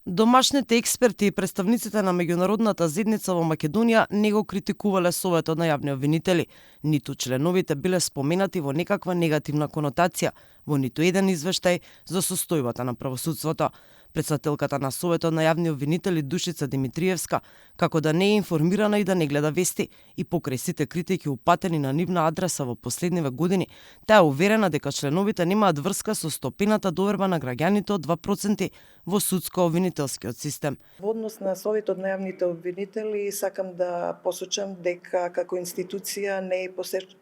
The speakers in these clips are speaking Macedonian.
Домашните експерти и представниците на меѓународната заедница во Македонија не го критикувале Советот на јавни обвинители, ниту членовите биле споменати во некаква негативна конотација во ниту еден извештај за состојбата на правосудството. Претседателката на Советот на јавни обвинители Душица Димитриевска, како да не е информирана и да не гледа вести, и покрај сите критики упатени на нивна адреса во последниве години, таа е уверена дека членовите немаат врска со стопената доверба на граѓаните од 2% во судско-обвинителскиот систем. Во однос на Советот на јавните обвинители сакам да посочам дека како институција не е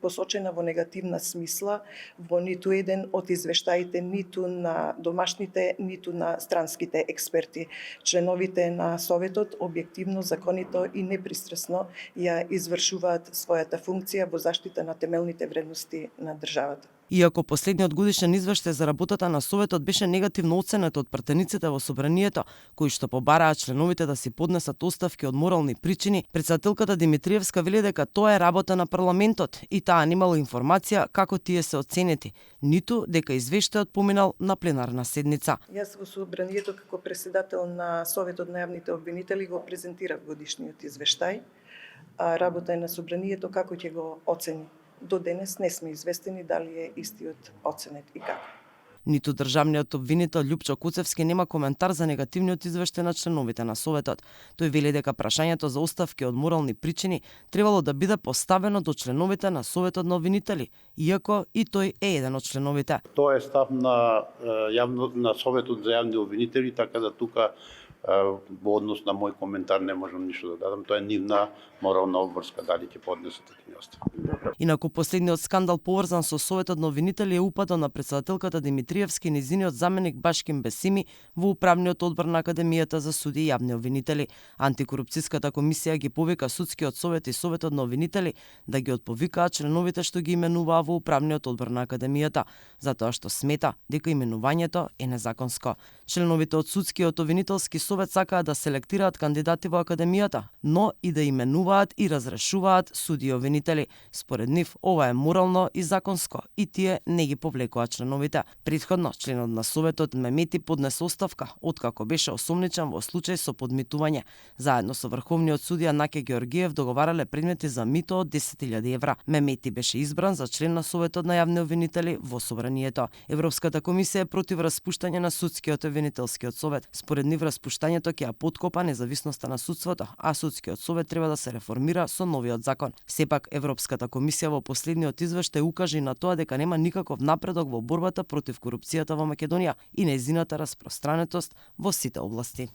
посочена во негативна смисла во ниту еден од извештаите ниту на домашните, ниту на странските експерти. Членовите на Советот објективно, законито и непристрасно ја извршуваат својата функција во заштита на темелните вредности на државата. Иако последниот годишен извештај за работата на Советот беше негативно оценет од пратениците во Собранието, кои што побараа членовите да си поднесат оставки од морални причини, претседателката Димитриевска вели дека тоа е работа на парламентот и таа немала информација како тие се оценети, ниту дека извештајот поминал на пленарна седница. Јас во Собранието како претседател на Советот на јавните обвинители го презентирав годишниот извештај, а работа е на Собранието како ќе го оцени. До денес не сме известени дали е истиот оценет и како. Ниту државниот обвинител Љупчо Куцевски нема коментар за негативниот извештај на членовите на Советот. Тој вели дека прашањето за оставки од морални причини требало да биде поставено до членовите на Советот на обвинители, иако и тој е еден од членовите. Тоа е став на Советот за јавни обвинители, така да тука во однос на мој коментар не можам ништо да дадам. Тоа е нивна морална обврска дали ќе поднесат или не оставка. Инаку последниот скандал поврзан со Советот на обвинители е упадот на претседателката Димитриевски и нејзиниот заменик Башким Бесими во управниот одбор на Академијата за суди и јавни обвинители. Антикорупцијската комисија ги повика судскиот совет и Советот на обвинители да ги отповикаат членовите што ги именуваа во управниот одбор на Академијата, затоа што смета дека именувањето е незаконско. Членовите од судскиот обвинителски совет сакаат да селектираат кандидати во Академијата, но и да именуваат и разрешуваат суди и обвинители. Според нив, ова е морално и законско и тие не ги повлекуваат членовите. Претходно, членот на Советот Мемети поднесе оставка, откако беше осомничен во случај со подмитување. Заедно со врховниот судија Наке Георгиев договарале предмети за мито од 10.000 евра. Мемети беше избран за член на Советот на јавни обвинители во Собранието. Европската комисија е против распуштање на судскиот обвинителскиот совет. Според нив распуштањето ќе ја поткопа независноста на судството, а судскиот совет треба да се реформира со новиот закон. Сепак Европската комисија во последниот извештај укажа и на тоа дека нема никаков напредок во борбата против корупцијата во Македонија и нејзината распространетост во сите области.